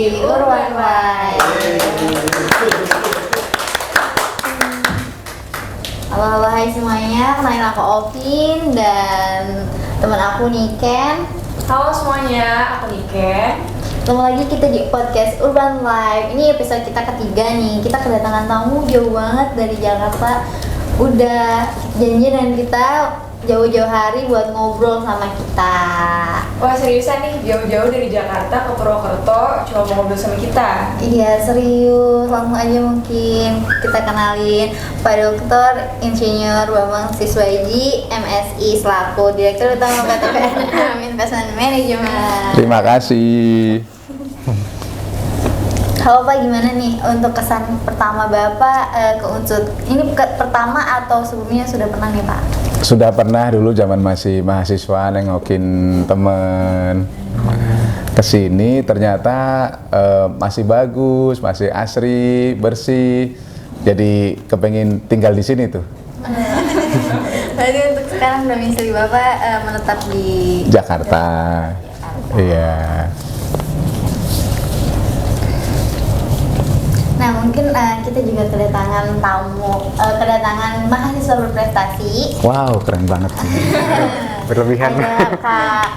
Urban Life. Halo hai semuanya, kenalin aku Ovin dan teman aku Niken. Halo semuanya, aku Niken. Ketemu lagi kita di podcast Urban Life. Ini episode kita ketiga nih. Kita kedatangan tamu jauh banget dari Jakarta. Udah janji dan kita jauh-jauh hari buat ngobrol sama kita. Wah seriusan nih, jauh-jauh dari Jakarta ke Purwokerto cuma mau ngobrol sama kita? Iya serius, langsung aja mungkin kita kenalin Pak Dr. Insinyur Bambang Siswaji, MSI selaku Direktur Utama PTPN Investment Management. Terima kasih. Halo Pak, gimana nih untuk kesan pertama Bapak ke Unsud? Ini pertama atau sebelumnya sudah pernah nih Pak? Sudah pernah dulu zaman masih mahasiswa nengokin temen kesini, ternyata masih bagus, masih asri, bersih. Jadi kepengen tinggal di sini tuh. Berarti untuk sekarang domisili Bapak menetap di Jakarta. Iya. Nah mungkin kita juga kedatangan tamu, kedatangan mahasiswa berprestasi. Wow, keren banget sih. Berlebihan. Ada Kak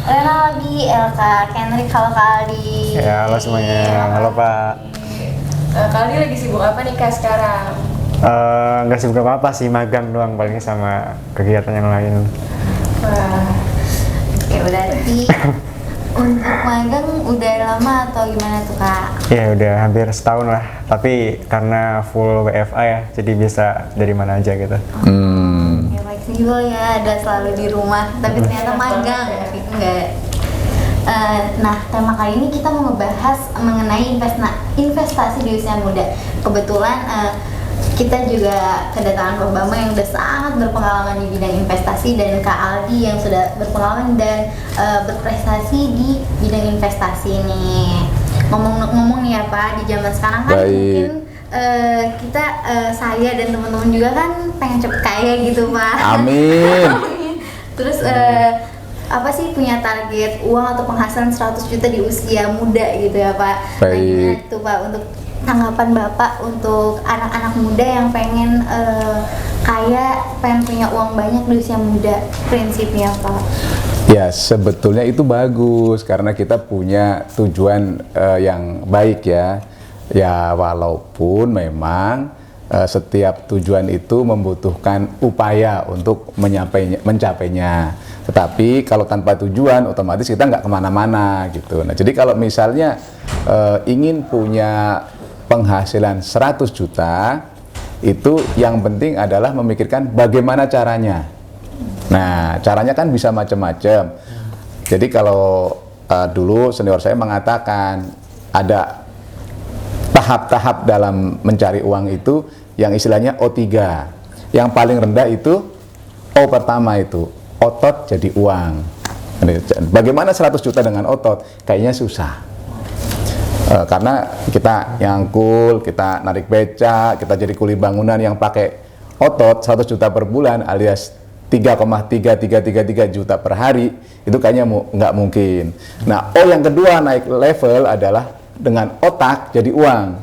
Lena Aldi, LK Kenrik, halo Kak Aldi. Ya, halo semuanya. Halo Pak. Kali lagi sibuk apa nih Kak sekarang? Nggak sibuk apa-apa sih, magang doang paling sama kegiatan yang lain. Wah, Oke, berarti untuk magang udah lama atau gimana tuh Kak? Ya udah hampir setahun lah, tapi karena full WFA ya, jadi bisa dari mana aja gitu. Ya fleksibel ya, ada selalu di rumah, tapi ternyata magang gitu enggak. Nah, tema kali ini kita mau ngebahas mengenai investasi di usia muda. Kebetulan kita juga kedatangan Pak Bambang yang udah sangat berpengalaman di bidang investasi dan Kak Aldi yang sudah berpengalaman dan berprestasi di bidang investasi nih. Ngomong-ngomong nih ya Pak, di zaman sekarang kan Baik. mungkin kita saya dan teman-teman juga kan pengen cepet kaya gitu Pak. Amin. Terus apa sih punya target uang atau penghasilan 100 juta di usia muda gitu ya Pak. Nah, gimana Baik. tuh Pak untuk tanggapan Bapak untuk anak-anak muda yang pengen kaya, pengen punya uang banyak di usia muda, prinsipnya Pak? Ya, sebetulnya itu bagus karena kita punya tujuan yang baik ya. Ya, walaupun memang setiap tujuan itu membutuhkan upaya untuk mencapainya. Tetapi kalau tanpa tujuan, otomatis kita nggak kemana-mana gitu. Nah, jadi kalau misalnya ingin punya penghasilan 100 juta, itu yang penting adalah memikirkan bagaimana caranya. Nah, caranya kan bisa macam-macam. Jadi kalau dulu senior saya mengatakan ada tahap-tahap dalam mencari uang itu yang istilahnya O3. Yang paling rendah itu O pertama itu, otot jadi uang. Bagaimana 100 juta dengan otot? Kayaknya susah. Karena kita nyangkul, kita narik beca, kita jadi kuli bangunan yang pakai otot 100 juta per bulan alias 3,3333 juta per hari, itu kayaknya nggak mungkin. Nah, yang kedua naik level adalah dengan otak jadi uang.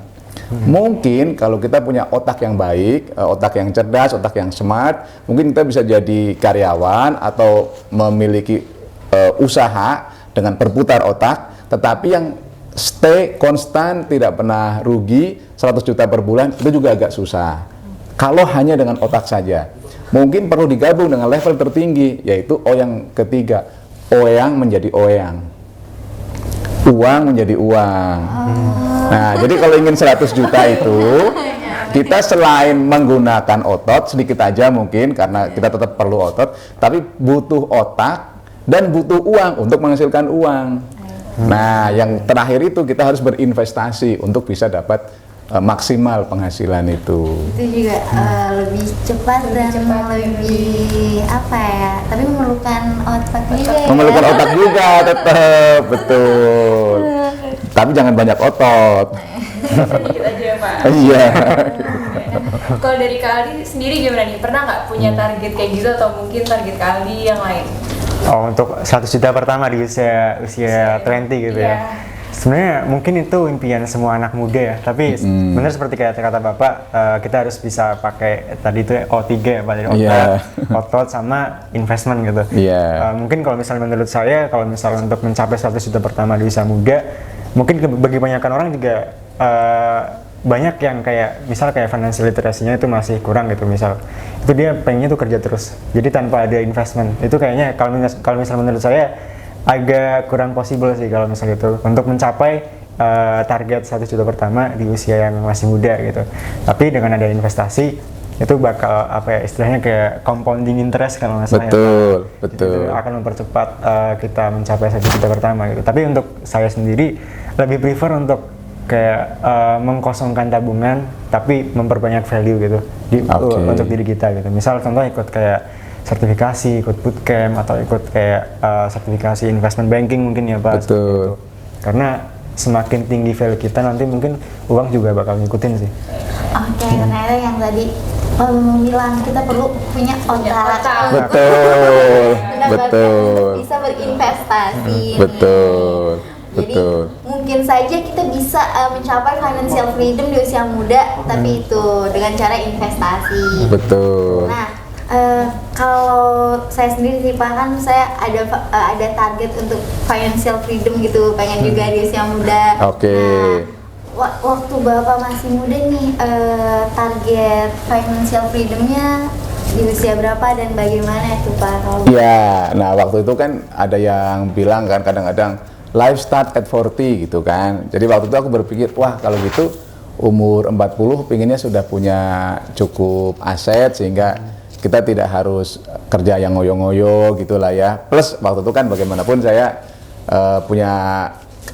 Mungkin kalau kita punya otak yang baik, otak yang cerdas, otak yang smart, mungkin kita bisa jadi karyawan atau memiliki usaha dengan berputar otak, tetapi yang stay konstan, tidak pernah rugi 100 juta per bulan, itu juga agak susah. Kalau hanya dengan otak saja, mungkin perlu digabung dengan level tertinggi, yaitu O yang ketiga, oyang menjadi oyang, uang menjadi uang. Nah, jadi kalau ingin 100 juta itu, kita selain menggunakan otot, sedikit aja mungkin, karena kita tetap perlu otot, tapi butuh otak dan butuh uang untuk menghasilkan uang. Nah, yang terakhir itu kita harus berinvestasi untuk bisa dapat maksimal penghasilan itu. Itu juga lebih cepat dan lebih apa ya? Tapi memerlukan otak juga. Memerlukan otak juga tetap, betul. Tapi jangan banyak otot. sedikit aja ya Pak. Iya. Kalau dari Kak Aldi sendiri gimana nih? Pernah nggak punya target kayak gitu atau mungkin target Kak Aldi yang lain? Oh, untuk 100 juta pertama di usia 20 gitu Iya. ya. Sebenarnya mungkin itu impian semua anak muda ya, tapi benar seperti kata Bapak, kita harus bisa pakai tadi itu O3 ya Pak, dari otot sama investment gitu. Mungkin kalau misalnya menurut saya, kalau misalnya untuk mencapai 100 juta pertama di usia muda, mungkin bagi kebanyakan orang juga banyak yang kayak financial literacy-nya itu masih kurang gitu. Misal itu dia pengennya tuh kerja terus, jadi tanpa ada investment. Itu kayaknya kalau misalnya menurut saya agak kurang possible sih kalau misalnya itu untuk mencapai target 1 juta pertama di usia yang masih muda gitu. Tapi dengan ada investasi itu bakal istilahnya kayak compounding interest kalau nggak salah. Betul. Itu akan mempercepat kita mencapai 1 juta pertama gitu. Tapi untuk saya sendiri lebih prefer untuk kayak mengkosongkan tabungan tapi memperbanyak value gitu untuk diri kita gitu. Misal contoh ikut kayak sertifikasi, ikut bootcamp atau ikut kayak sertifikasi investment banking mungkin ya Pak. Betul. Karena semakin tinggi value kita nanti mungkin uang juga bakal ngikutin sih. Ternyata yang tadi bilang kita perlu punya otak. Betul. Bisa berinvestasi. Jadi mungkin saja kita bisa mencapai financial freedom di usia muda, tapi itu dengan cara investasi. Betul. Nah, kalau saya sendiri sih Pak, kan saya ada target untuk financial freedom gitu, pengen juga di usia muda. Nah, waktu Bapak masih muda nih, target financial freedomnya di usia berapa dan bagaimana itu Pak? Nah waktu itu kan ada yang bilang kan kadang-kadang life start at 40 gitu kan. Jadi waktu itu aku berpikir, wah kalau gitu umur 40 pinginnya sudah punya cukup aset sehingga kita tidak harus kerja yang ngoyo-ngoyo gitulah ya. Plus waktu itu kan bagaimanapun saya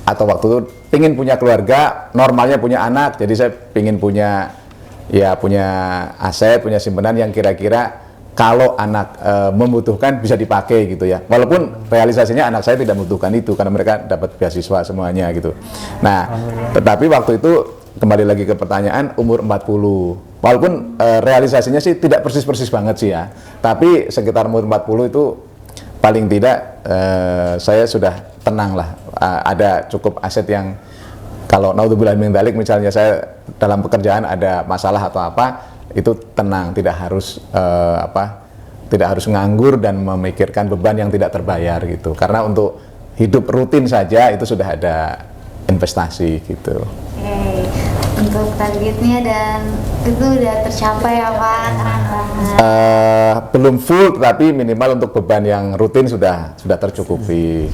waktu itu pingin punya keluarga, normalnya punya anak, jadi saya pingin punya aset, punya simpanan yang kira-kira kalau anak membutuhkan bisa dipakai gitu ya. Walaupun realisasinya anak saya tidak membutuhkan itu karena mereka dapat beasiswa semuanya gitu. Nah, tetapi waktu itu kembali lagi ke pertanyaan umur 40. Walaupun realisasinya sih tidak persis-persis banget sih ya. Tapi sekitar umur 40 itu paling tidak saya sudah tenang lah. Ada cukup aset yang kalau naudzubillah min dzalik misalnya saya dalam pekerjaan ada masalah atau apa, itu tenang, tidak harus nganggur dan memikirkan beban yang tidak terbayar gitu. Karena untuk hidup rutin saja itu sudah ada investasi gitu. Untuk targetnya dan itu udah tercapai ya Pak? Belum full, tapi minimal untuk beban yang rutin sudah tercukupi.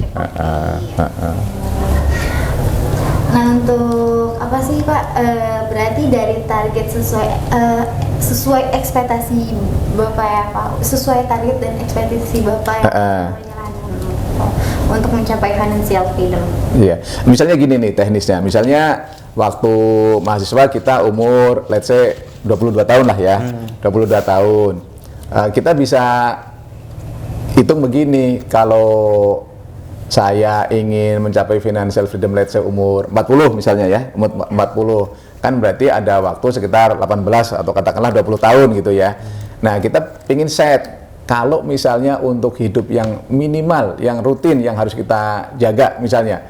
Nah untuk apa sih Pak? Berarti dari target sesuai ekspektasi Bapak ya Pak? Sesuai target dan ekspektasi Bapak ya? Untuk mencapai financial freedom. Iya, misalnya gini nih teknisnya. Misalnya waktu mahasiswa kita umur let's say 22 tahun lah ya. 22 tahun. Kita bisa hitung begini, kalau saya ingin mencapai financial freedom let's say umur 40 misalnya ya, umur 40 kan berarti ada waktu sekitar 18 atau katakanlah 20 tahun gitu ya. Nah, kita ingin set kalau misalnya untuk hidup yang minimal, yang rutin, yang harus kita jaga misalnya,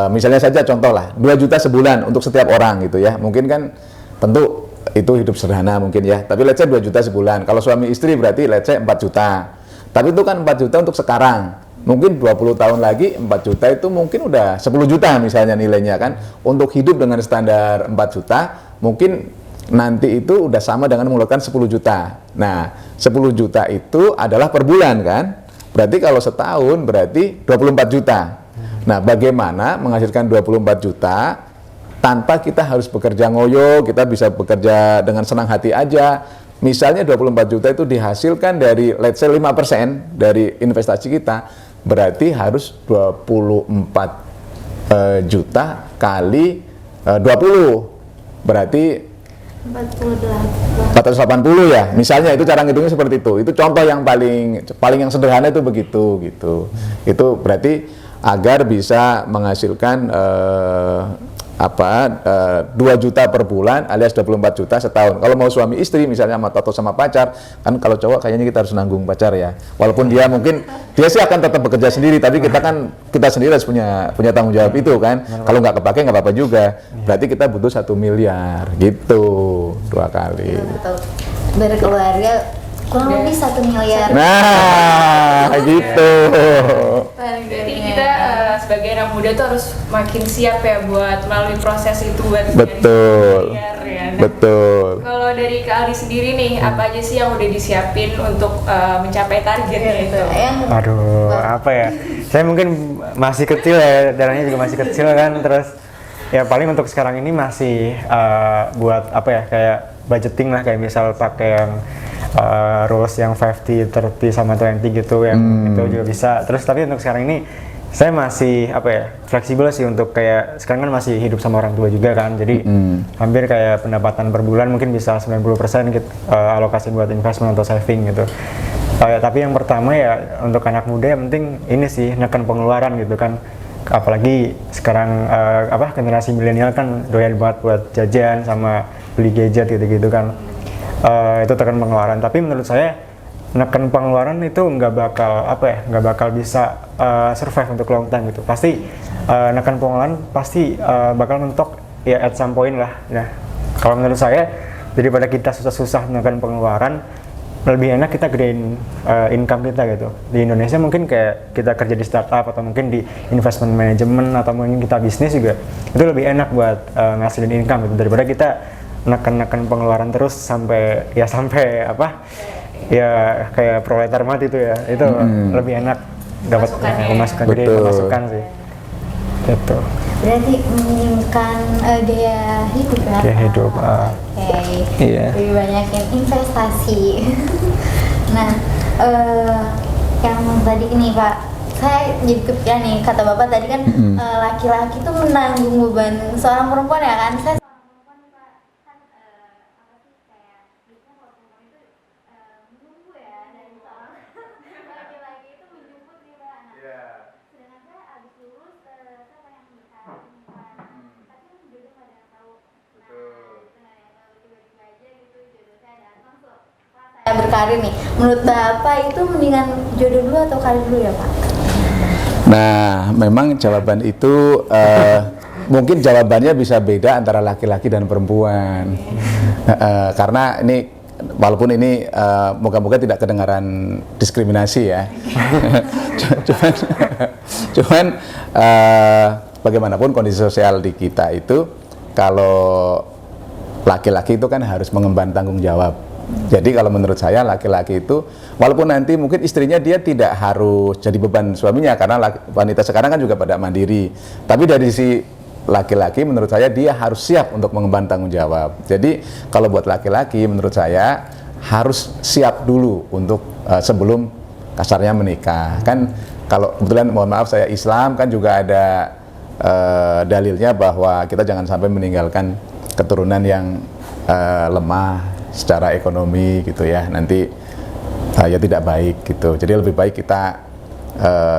misalnya saja contoh lah 2 juta sebulan untuk setiap orang gitu ya. Mungkin kan tentu itu hidup sederhana mungkin ya, tapi let's say 2 juta sebulan. Kalau suami istri berarti let's say 4 juta. Tapi itu kan 4 juta untuk sekarang. Mungkin 20 tahun lagi 4 juta itu mungkin udah 10 juta misalnya nilainya kan. Untuk hidup dengan standar 4 juta mungkin nanti itu udah sama dengan mengeluarkan 10 juta. Nah, 10 juta itu adalah per bulan kan? Berarti kalau setahun berarti 24 juta. Nah, bagaimana menghasilkan 24 juta tanpa kita harus bekerja ngoyo, kita bisa bekerja dengan senang hati aja. Misalnya 24 juta itu dihasilkan dari let's say 5% dari investasi kita, berarti harus 24 juta kali 20. Berarti 480 ya, misalnya itu cara ngitungnya seperti itu. Itu contoh yang paling yang sederhana itu begitu gitu. Itu berarti agar bisa menghasilkan 2 juta per bulan alias 24 juta setahun. Kalau mau suami istri misalnya atau sama pacar, kan kalau cowok kayaknya kita harus nanggung pacar ya. Walaupun dia mungkin dia sih akan tetap bekerja sendiri, tapi kita sendiri harus punya tanggung jawab itu kan. Kalau nggak kepake nggak apa-apa juga. Berarti kita butuh 1 miliar gitu 2 kali. Berkeluarga kurang lebih 1 miliar. Nah, gitu. Jadi kita sebagai anak muda tuh harus makin siap ya buat melalui proses itu buat Betul. miliar, ya. Nah, Betul. kalau dari Kak Aldi sendiri nih, apa aja sih yang udah disiapin untuk mencapai targetnya itu? Aduh, apa ya? Saya mungkin masih kecil ya, darahnya juga masih kecil kan, terus ya paling untuk sekarang ini masih buat apa ya, kayak budgeting lah, kayak misal pakai yang rules yang 50, 30 sama 20 gitu, yang itu juga bisa. Terus tapi untuk sekarang ini saya masih apa ya, fleksibel sih, untuk kayak sekarang kan masih hidup sama orang tua juga kan, jadi hampir kayak pendapatan per bulan mungkin bisa 90% gitu alokasi buat investment atau saving gitu. Tapi yang pertama ya untuk anak muda yang penting ini sih, neken pengeluaran gitu kan, apalagi sekarang generasi milenial kan doyan banget buat jajan sama beli gadget gitu-gitu kan. Itu tekan pengeluaran, tapi menurut saya neken pengeluaran itu nggak bakal bisa survive untuk long time gitu. Pasti neken pengeluaran pasti bakal mentok ya at some point lah. Nah, kalau menurut saya daripada kita susah-susah neken pengeluaran, lebih enak kita gedein income kita gitu. Di Indonesia mungkin kayak kita kerja di startup atau mungkin di investment management atau mungkin kita bisnis juga, itu lebih enak buat ngasilin income gitu, daripada kita neken pengeluaran terus sampai apa ya, kayak proletar mati itu ya, itu lebih enak dapat pemasukan, gede pemasukan sih gitu. Berarti meminimkan gaya hidup ya? Gaya hidup. Iya. Lebih banyakin investasi. Nah, yang tadi ini Pak, saya jadi kepikiran nih, kata Bapak tadi kan laki-laki tuh menanggung beban seorang perempuan ya kan? Saya berkarir nih, menurut Bapak itu mendingan jodoh dulu atau karir dulu ya Pak? Nah, memang jawaban itu mungkin jawabannya bisa beda antara laki-laki dan perempuan. Karena ini, walaupun ini moga-moga tidak kedengaran diskriminasi ya. cuman bagaimanapun kondisi sosial di kita itu, kalau laki-laki itu kan harus mengemban tanggung jawab. Jadi kalau menurut saya laki-laki itu, walaupun nanti mungkin istrinya dia tidak harus jadi beban suaminya, karena wanita sekarang kan juga pada mandiri, tapi dari si laki-laki menurut saya dia harus siap untuk mengemban tanggung jawab. Jadi kalau buat laki-laki menurut saya harus siap dulu untuk sebelum kasarnya menikah. Kan kalau kebetulan, mohon maaf saya Islam, kan juga ada dalilnya bahwa kita jangan sampai meninggalkan keturunan yang lemah secara ekonomi gitu ya, nanti ya tidak baik gitu. Jadi lebih baik kita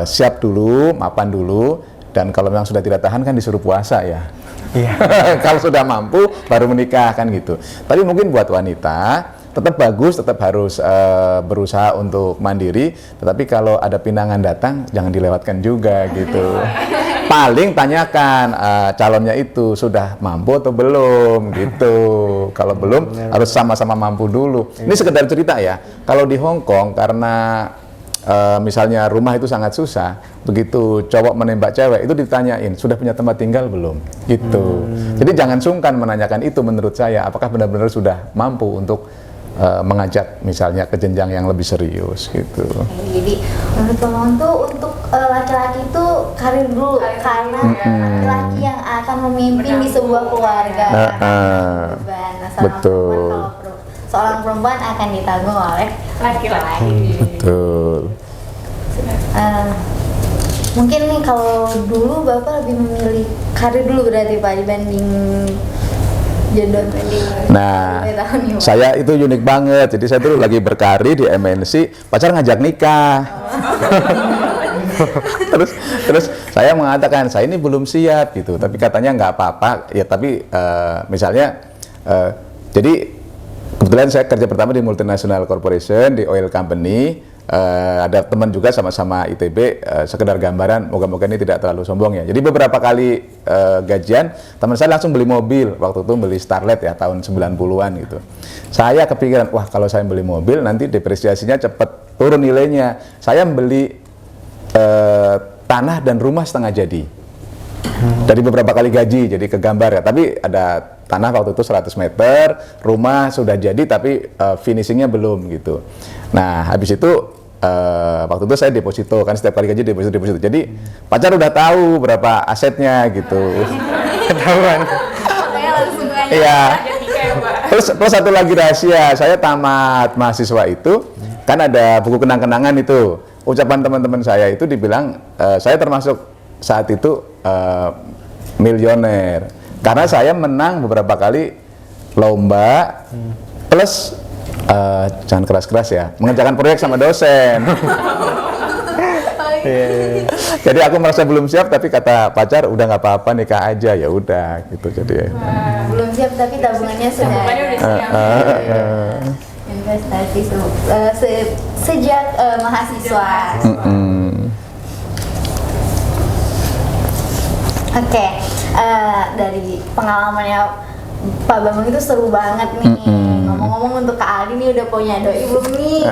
siap dulu, mapan dulu, dan kalau memang sudah tidak tahan kan disuruh puasa ya. Iya. Kalau sudah mampu baru menikah kan gitu. Tapi mungkin buat wanita tetap bagus, tetap harus berusaha untuk mandiri, tetapi kalau ada pinangan datang jangan dilewatkan juga gitu. Paling tanyakan calonnya itu sudah mampu atau belum gitu. Kalau belum harus sama-sama mampu dulu. Ini sekedar cerita ya. Kalau di Hong Kong karena misalnya rumah itu sangat susah, begitu cowok menembak cewek itu ditanyain sudah punya tempat tinggal belum gitu. Jadi jangan sungkan menanyakan itu menurut saya, apakah benar-benar sudah mampu untuk mengajak misalnya ke jenjang yang lebih serius gitu. Jadi menurut Bang tuh untuk laki-laki itu karir dulu, karena laki-laki yang akan memimpin di sebuah keluarga. Betul. Seorang perempuan akan ditanggung oleh laki-laki. Betul. Mungkin nih kalau dulu Bapak lebih memilih karir dulu berarti Pak dibanding jodoh. Nah, saya itu unik banget. Jadi saya dulu lagi berkarir di MNC, pacar ngajak nikah. terus saya mengatakan saya ini belum siap gitu, tapi katanya nggak apa-apa ya. Tapi misalnya jadi kebetulan saya kerja pertama di multinational corporation, di oil company. Ada teman juga sama-sama ITB, sekedar gambaran, moga-moga ini tidak terlalu sombong ya. Jadi beberapa kali gajian, teman saya langsung beli mobil, waktu itu beli Starlet ya, tahun 90-an gitu. Saya kepikiran, wah kalau saya beli mobil nanti depresiasinya cepat turun nilainya. Saya beli tanah dan rumah setengah jadi. Dari beberapa kali gaji, jadi kegambar ya. Tapi ada tanah waktu itu 100 meter, rumah sudah jadi tapi finishingnya belum gitu. Nah habis itu waktu itu saya deposito, kan setiap kali gaji deposito. Jadi pacar udah tahu berapa asetnya gitu. Ketahuan. Iya. Plus satu lagi rahasia, saya tamat mahasiswa itu kan ada buku kenang-kenangan itu. Ucapan teman-teman saya itu dibilang saya termasuk saat itu milioner karena saya menang beberapa kali lomba plus jangan keras-keras ya, mengerjakan proyek sama dosen. Jadi aku merasa belum siap, tapi kata pacar udah nggak apa-apa, nikah aja, ya udah gitu. Jadi belum siap tapi tabungannya sudah siap. Investasi sejak mahasiswa. Oke, dari pengalamannya Pak Bambang itu seru banget nih. Ngomong-ngomong untuk Kak Aldi nih udah punya doi belum nih?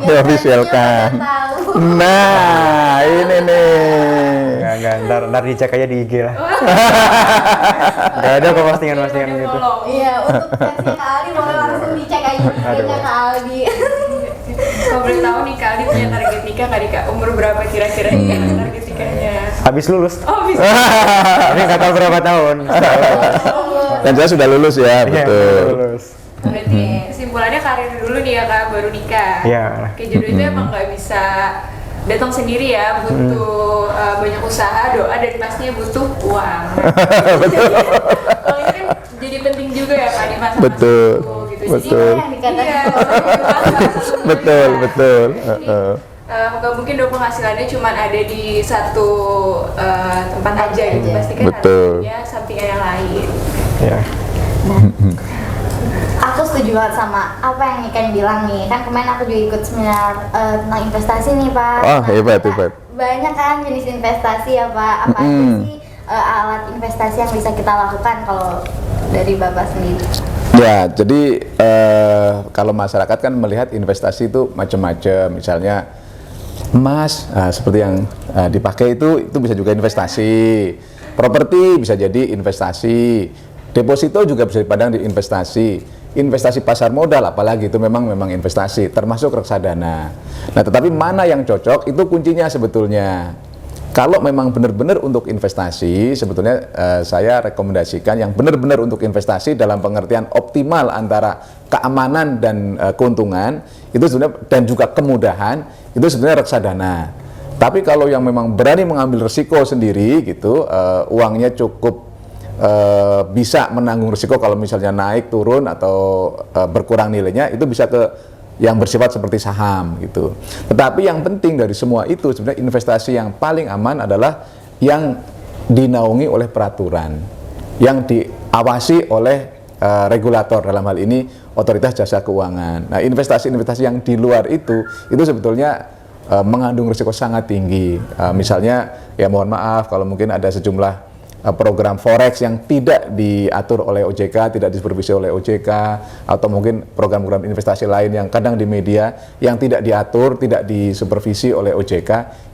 Diofisialkan. Nah, ini nih. Nggak, ntar dicek aja di IG lah. Nggak ada kok postingan-postingan gitu. Iya, untuk fansnya Kak Aldi boleh langsung dicek aja IG-nya Kak Aldi. Kalau boleh tahu nih Kak Aldi punya target nikah nggak nih Kak? Umur berapa kira-kira target nikahnya? Habis lulus. Oh bisa. Ini nggak tahu berapa tahun. Dan saya sudah lulus ya, betul. Lulus. Berarti kesimpulannya karir dulu nih ya Kak, baru nikah. Iya. Kayak jodoh itu emang nggak bisa datang sendiri ya, butuh banyak usaha, doa, dan pastinya butuh uang. Kalau ini kan jadi penting juga ya Kak di masa-masa Betul. itu, gitu. Betul. Jadi, iya, Betul. nggak mungkin dong penghasilannya cuma ada di satu tempat aja gitu, pasti kan Betul. harus punya sampingan yang lain. Ya. Aku setuju banget sama apa yang Ikan bilang nih. Kan kemarin aku juga ikut seminar tentang investasi nih Pak. Oh, hebat. Banyak kan jenis investasi ya Pak. Apa aja sih alat investasi yang bisa kita lakukan kalau dari Bapak sendiri? Ya, jadi kalau masyarakat kan melihat investasi itu macam-macam. Misalnya emas, seperti yang dipakai itu bisa juga investasi. Properti bisa jadi investasi. Deposito juga bisa dipandang di investasi. Investasi pasar modal apalagi itu memang investasi, termasuk reksadana. Nah, tetapi mana yang cocok itu kuncinya sebetulnya. Kalau memang benar-benar untuk investasi, sebetulnya saya rekomendasikan yang benar-benar untuk investasi dalam pengertian optimal antara keamanan dan keuntungan itu sebenarnya, dan juga kemudahan, itu sebenarnya reksadana. Tapi kalau yang memang berani mengambil risiko sendiri gitu, uangnya cukup bisa menanggung risiko kalau misalnya naik, turun atau berkurang nilainya, itu bisa ke yang bersifat seperti saham gitu. Tetapi yang penting dari semua itu sebenarnya investasi yang paling aman adalah yang dinaungi oleh peraturan, yang diawasi oleh regulator, dalam hal ini Otoritas Jasa Keuangan. Nah, investasi-investasi yang di luar itu sebetulnya mengandung risiko sangat tinggi. Misalnya, ya mohon maaf kalau mungkin ada sejumlah program forex yang tidak diatur oleh OJK, tidak disupervisi oleh OJK, atau mungkin program-program investasi lain yang kadang di media yang tidak diatur, tidak disupervisi oleh OJK,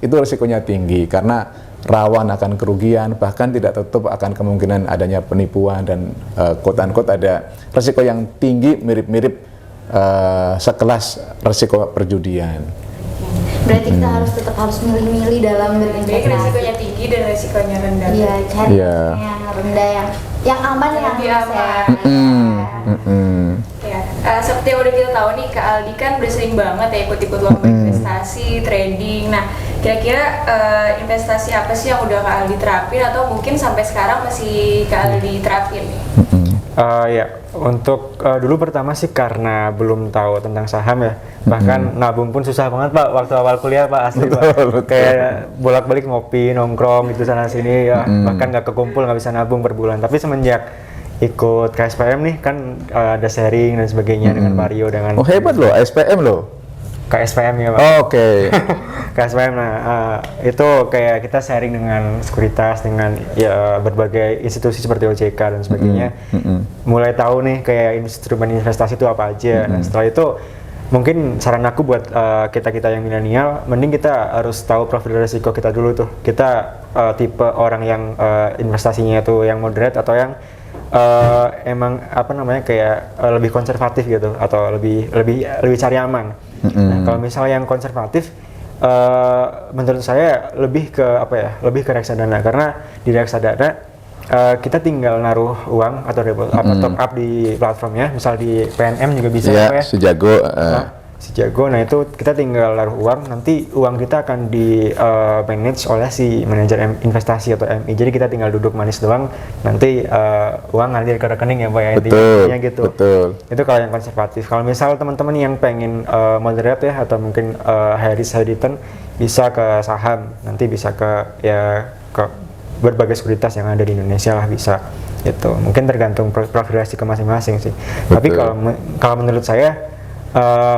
itu risikonya tinggi karena rawan akan kerugian, bahkan tidak tertutup akan kemungkinan adanya penipuan dan quote-unquote ada risiko yang tinggi mirip-mirip sekelas risiko perjudian. Berarti kita tetap harus milih-milih dalam berinvestasi. Jadi risikonya tinggi dan risikonya rendah. Iya, cari yang rendah, yang aman, yang sehat. Ya, seperti yang udah kita tahu nih, Kak Aldi kan udah sering banget ya ikut-ikut lomba investasi, trading. Nah, kira-kira investasi apa sih yang udah Kak Aldi terapin atau mungkin sampai sekarang masih Kak Aldi terapin nih? Ya, untuk dulu pertama sih karena belum tahu tentang saham ya, bahkan nabung pun susah banget Pak waktu awal kuliah Pak, asli Pak. Kayak bolak-balik ngopi, nongkrong gitu sana sini ya, bahkan nggak kekumpul, nggak bisa nabung per bulan. Tapi semenjak ikut KSPM nih kan ada sharing dan sebagainya dengan Mario dengan. Oh hebat loh, SPM loh. KSPM ya Pak. Oh, oke. KSPM, nah itu kayak kita sharing dengan sekuritas, dengan ya berbagai institusi seperti OJK dan sebagainya. Mulai tahu nih kayak instrumen investasi itu apa aja. Nah setelah itu mungkin saran aku buat kita yang milenial, mending kita harus tahu profil risiko kita dulu tuh. Kita tipe orang yang investasinya itu yang moderate atau yang emang apa namanya kayak lebih konservatif gitu atau lebih cari aman. Nah, kalau misalnya yang konservatif, menurut saya lebih ke apa ya, lebih ke reksadana, karena di reksadana kita tinggal naruh uang atau top up di platformnya, misal di PNM juga bisa ya, ya. Sejago, nah itu kita tinggal naruh uang, nanti uang kita akan di manage oleh si manajer investasi atau MI. Jadi kita tinggal duduk manis doang, nanti uang ngalir ke rekening ya Pak ya, intinya gitu. Betul. Itu kalau yang konservatif. Kalau misal teman-teman yang pengen moderate ya, atau mungkin high risk high return, bisa ke saham, nanti bisa ke berbagai sekuritas yang ada di Indonesia lah bisa. Itu mungkin tergantung profil risiko masing-masing sih. Betul. Tapi kalau menurut saya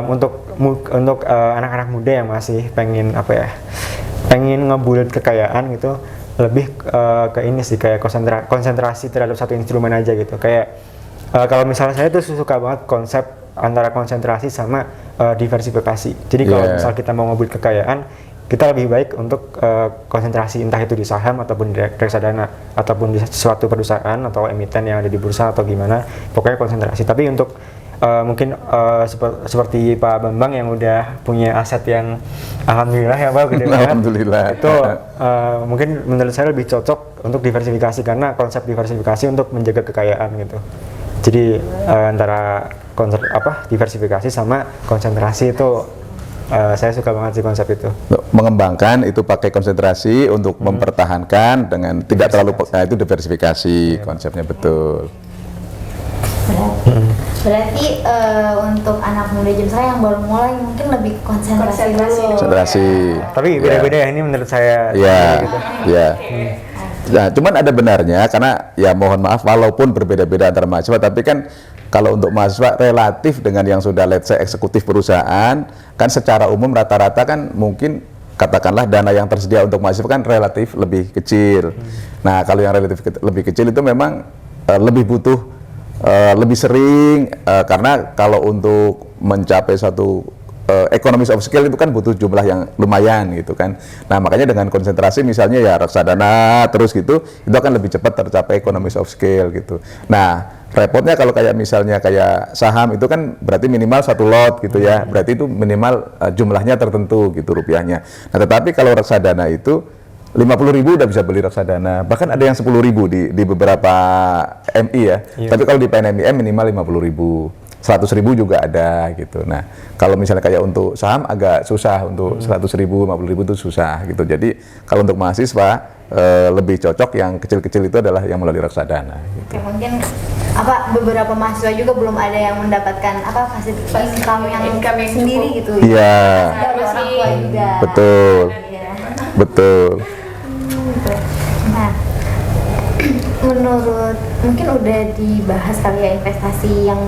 untuk anak-anak muda yang masih pengen pengen ngebuild kekayaan gitu, lebih ke ini sih, kayak konsentrasi terhadap satu instrumen aja gitu. Kayak kalau misalnya saya tuh suka banget konsep antara konsentrasi sama diversifikasi. Jadi kalau misal kita mau ngebuild kekayaan, kita lebih baik untuk konsentrasi, entah itu di saham ataupun di reksadana ataupun di suatu perusahaan atau emiten yang ada di bursa atau gimana, pokoknya konsentrasi. Tapi untuk mungkin seperti Pak Bambang yang udah punya aset yang alhamdulillah ya Pak, gede banget. Alhamdulillah. Itu mungkin menurut saya lebih cocok untuk diversifikasi, karena konsep diversifikasi untuk menjaga kekayaan gitu. Jadi antara konsep diversifikasi sama konsentrasi itu saya suka banget sih konsep itu. Mengembangkan itu pakai konsentrasi untuk mempertahankan dengan tidak terlalu itu diversifikasi konsepnya betul. Berarti untuk anak muda jam saya yang baru mulai mungkin lebih konsentrasi dulu. Konsentrasi. Tapi beda-beda ya ini menurut saya. Iya. Iya. Nah, cuman ada benarnya, karena ya mohon maaf walaupun berbeda-beda antara mahasiswa, tapi kan kalau untuk mahasiswa relatif dengan yang sudah let's say eksekutif perusahaan, kan secara umum rata-rata kan mungkin katakanlah dana yang tersedia untuk mahasiswa kan relatif lebih kecil. Nah, kalau yang relatif lebih kecil itu memang lebih butuh lebih sering karena kalau untuk mencapai suatu economies of scale itu kan butuh jumlah yang lumayan gitu kan. Nah makanya dengan konsentrasi misalnya ya reksadana terus gitu, itu akan lebih cepat tercapai economies of scale gitu. Nah repotnya kalau kayak misalnya kayak saham itu kan berarti minimal satu lot gitu ya, berarti itu minimal jumlahnya tertentu gitu rupiahnya. Nah tetapi kalau reksadana itu 50.000 udah bisa beli reksadana, bahkan ada yang 10.000 di beberapa MI ya. Tapi kalau di PNMIM minimal 50.000, 100.000 juga ada gitu. Nah, kalau misalnya kayak untuk saham agak susah, untuk 100.000, 50.000 itu susah gitu. Jadi kalau untuk mahasiswa lebih cocok yang kecil-kecil itu adalah yang melalui reksadana. Gitu. Ya, mungkin beberapa mahasiswa juga belum ada yang mendapatkan fasilitas income yang sendiri gitu. Iya. Betul. Ya. Betul. Nah, menurut mungkin udah dibahas kali ya investasi yang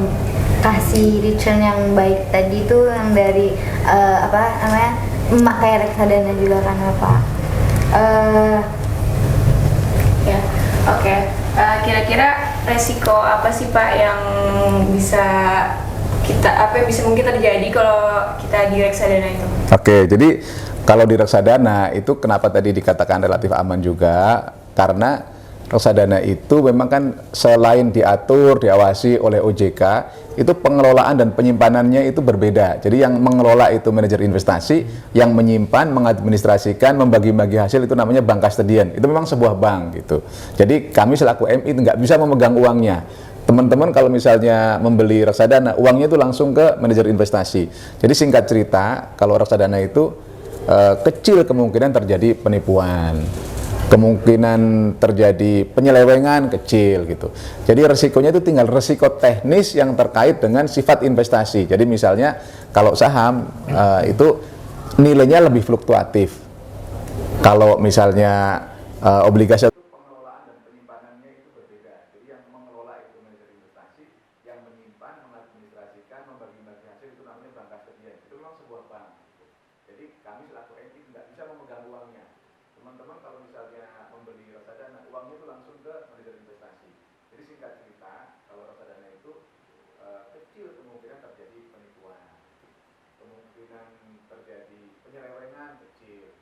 kasih return yang baik tadi itu yang dari memakai reksadana juga kan Pak. Kira-kira resiko apa sih Pak yang bisa mungkin terjadi kalau kita di reksadana itu? Oke, jadi kalau di reksadana itu kenapa tadi dikatakan relatif aman juga, karena reksadana itu memang kan selain diatur, diawasi oleh OJK, itu pengelolaan dan penyimpanannya itu berbeda. Jadi yang mengelola itu manajer investasi, yang menyimpan, mengadministrasikan, membagi-bagi hasil itu namanya bank custodian. Itu memang sebuah bank gitu. Jadi kami selaku MI nggak bisa memegang uangnya. Teman-teman kalau misalnya membeli reksadana, uangnya itu langsung ke manajer investasi. Jadi singkat cerita, kalau reksadana itu kecil kemungkinan terjadi penipuan. kemungkinan terjadi penyelewengan kecil gitu. Jadi resikonya itu tinggal resiko teknis yang terkait dengan sifat investasi. Jadi misalnya kalau saham itu nilainya lebih fluktuatif. Kalau misalnya obligasi pengelolaan dan penyimpanannya itu berbeda. Jadi yang mengelola itu manajer investasi, yang menyimpan, mengadministrasikan, membagi-bagi hasil itu namanya bank kastodian. Itu memang sebuah bank. Jadi kami selaku enti tidak bisa memegang uangnya. Teman-teman kalau misalnya membeli reksadana, uangnya itu langsung ke manajer investasi. Jadi singkat cerita, kalau reksadana itu kecil kemungkinan terjadi penipuan, kemungkinan terjadi penyelewengan kecil.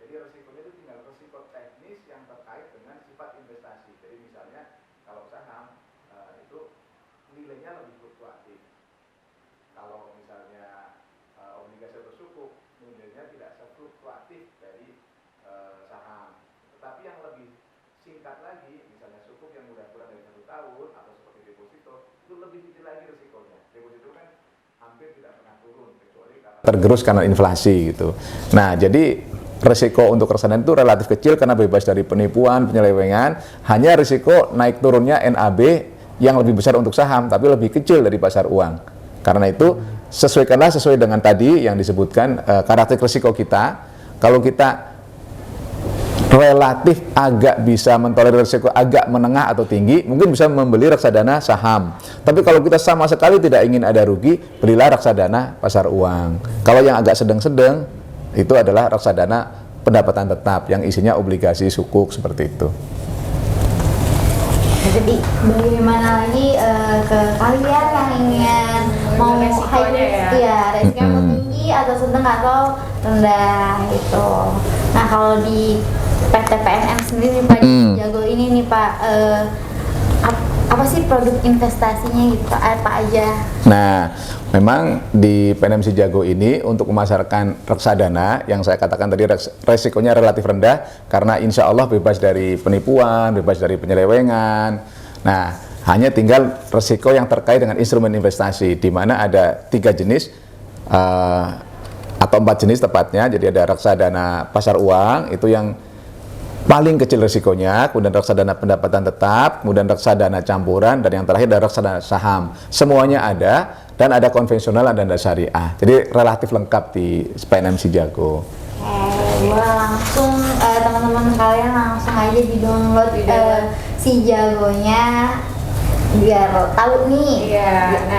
Jadi resikonya itu tinggal resiko teknis yang terkait dengan sifat investasi. Jadi misalnya kalau saham itu nilainya lebih fluktuatif. Kalau misalnya obligasi atau sukuk nilainya tidak sefluktuatif dari saham. Tetapi yang lebih singkat lagi, misalnya sukuk yang udah kurang dari 1 tahun atau seperti deposito, itu lebih kecil lagi risikonya. Deposito kan hampir tidak pernah turun kecuali karena tergerus karena inflasi gitu. Nah, jadi resiko untuk reksadana itu relatif kecil karena bebas dari penipuan, penyelewengan. Hanya risiko naik turunnya NAB yang lebih besar untuk saham, tapi lebih kecil dari pasar uang. Karena itu sesuaikanlah sesuai dengan tadi yang disebutkan karakteristik risiko kita. Kalau kita relatif agak bisa mentolerir risiko agak menengah atau tinggi, mungkin bisa membeli reksadana saham. Tapi kalau kita sama sekali tidak ingin ada rugi, belilah reksadana pasar uang. Kalau yang agak sedang-sedang, itu adalah reksadana pendapatan tetap yang isinya obligasi sukuk seperti itu. Jadi bagaimana lagi ke kalian yang ingin mau high risk ya, risknya mau tinggi atau sedang atau rendah gitu. Nah kalau di PT PNM sendiri Pak Jago ini nih Pak, apa sih produk investasinya gitu Pak, apa aja? Nah, memang di PNM Jago ini untuk memasarkan reksadana yang saya katakan tadi resikonya relatif rendah karena insya Allah bebas dari penipuan, bebas dari penyelewengan. Nah, hanya tinggal resiko yang terkait dengan instrumen investasi di mana ada 3 jenis atau 4 jenis tepatnya. Jadi ada reksadana pasar uang itu yang paling kecil risikonya, kemudian reksadana pendapatan tetap, kemudian reksadana campuran, dan yang terakhir ada reksadana saham. Semuanya ada, dan ada konvensional dan ada syariah. Jadi relatif lengkap di PNM Jago. Langsung teman-teman kalian langsung aja di-download si Jagonya biar tahu nih.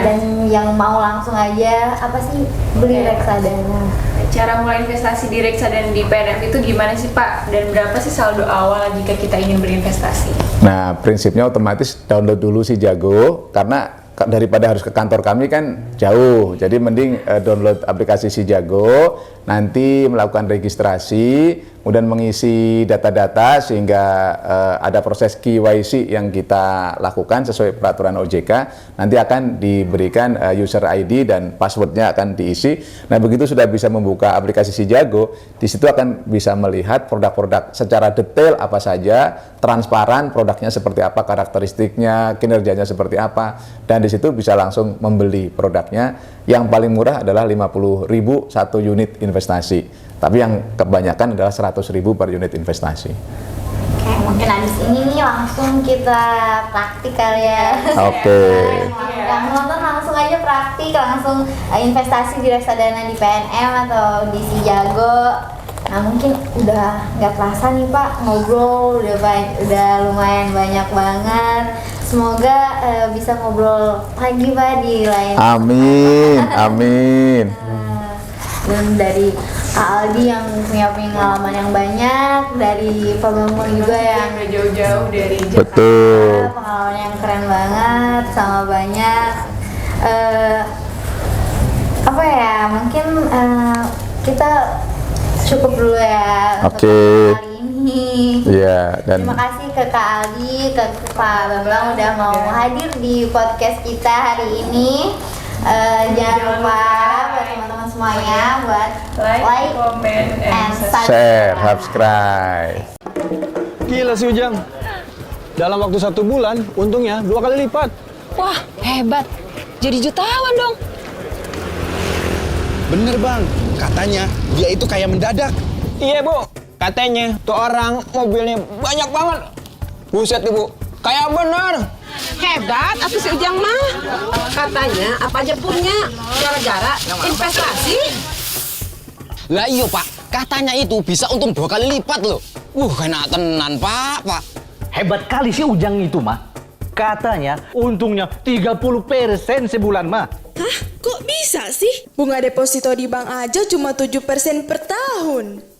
Dan yang mau langsung aja apa sih beli reksadana. Cara mulai investasi di reksadana di PNM itu gimana sih Pak? Dan berapa sih saldo awal jika kita ingin berinvestasi? Nah, prinsipnya otomatis download dulu si Jago karena daripada harus ke kantor kami kan jauh. Jadi mending download aplikasi si Jago, nanti melakukan registrasi, kemudian mengisi data-data sehingga ada proses KYC yang kita lakukan sesuai peraturan OJK. Nanti akan diberikan user ID dan passwordnya akan diisi. Nah, begitu sudah bisa membuka aplikasi si Jago, di situ akan bisa melihat produk-produk secara detail apa saja, transparan produknya seperti apa, karakteristiknya, kinerjanya seperti apa, dan di situ bisa langsung membeli produknya. Yang paling murah adalah 50.000 satu unit investasi. Tapi yang kebanyakan adalah 100.000 per unit investasi. Oke, mungkin habis ini nih langsung kita praktik kali ya. Oke. Yang nonton langsung aja praktik, langsung investasi di reksadana di PNM atau di si Jago. Nah mungkin udah nggak terasa nih Pak ngobrol, udah lumayan banyak banget. Semoga bisa ngobrol lagi Pak di lain. Amin, amin. Dan dari Kak Aldi yang punya pengalaman yang banyak, dari Pak Bambang juga yang jauh-jauh dari Jakarta. Betul. Pengalaman yang keren banget, sama banyak. Apa ya? Mungkin kita cukup dulu ya untuk hari ini. Iya, dan terima kasih ke Kak Aldi, ke Pak Bambang udah mau hadir di podcast kita hari ini. Jangan lupa buat teman-teman semuanya buat like, comment, and share, subscribe. Gila si Ujang. Dalam waktu 1 bulan, untungnya 2 kali lipat. Wah, hebat. Jadi jutawan dong. Bener bang, katanya dia itu kayak mendadak. Iya, Bu. Katanya tuh orang mobilnya banyak banget. Buset ibu, kayak bener. Hebat atuh si Ujang mah. Katanya apa aja punya gara-gara investasi. Lah iya Pak, katanya itu bisa untung 2 kali lipat loh. Kena tenan Pak. Hebat kali si Ujang itu mah. Katanya untungnya 30% sebulan mah. Hah? Kok bisa sih? Bunga deposito di bank aja cuma 7% per tahun.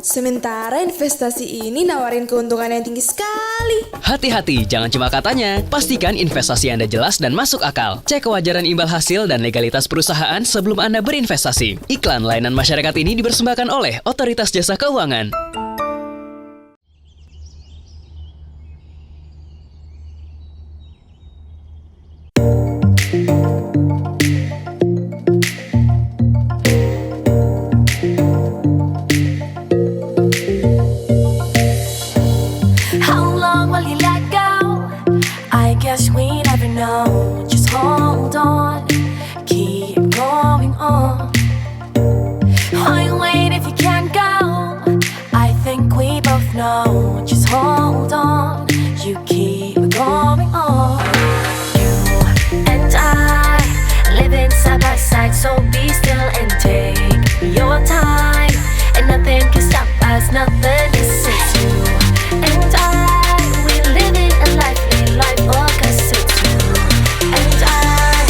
Sementara investasi ini nawarin keuntungan yang tinggi sekali. Hati-hati, jangan cuma katanya. Pastikan investasi Anda jelas dan masuk akal. Cek kewajaran imbal hasil dan legalitas perusahaan sebelum Anda berinvestasi. Iklan layanan masyarakat ini dipersembahkan oleh Otoritas Jasa Keuangan. Just hold on, keep going on. Why wait if you can't go? I think we both know. Just hold on, you keep going on. You and I living side by side, so be still and take your time. And nothing can stop us, nothing is it's you and I. We living a lively life, oh 'cause it's you and I.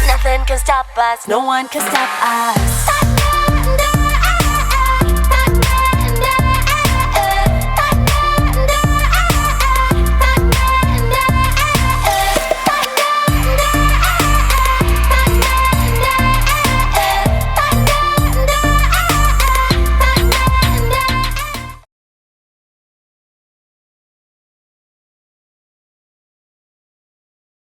Nothing can stop us, no one can stop us.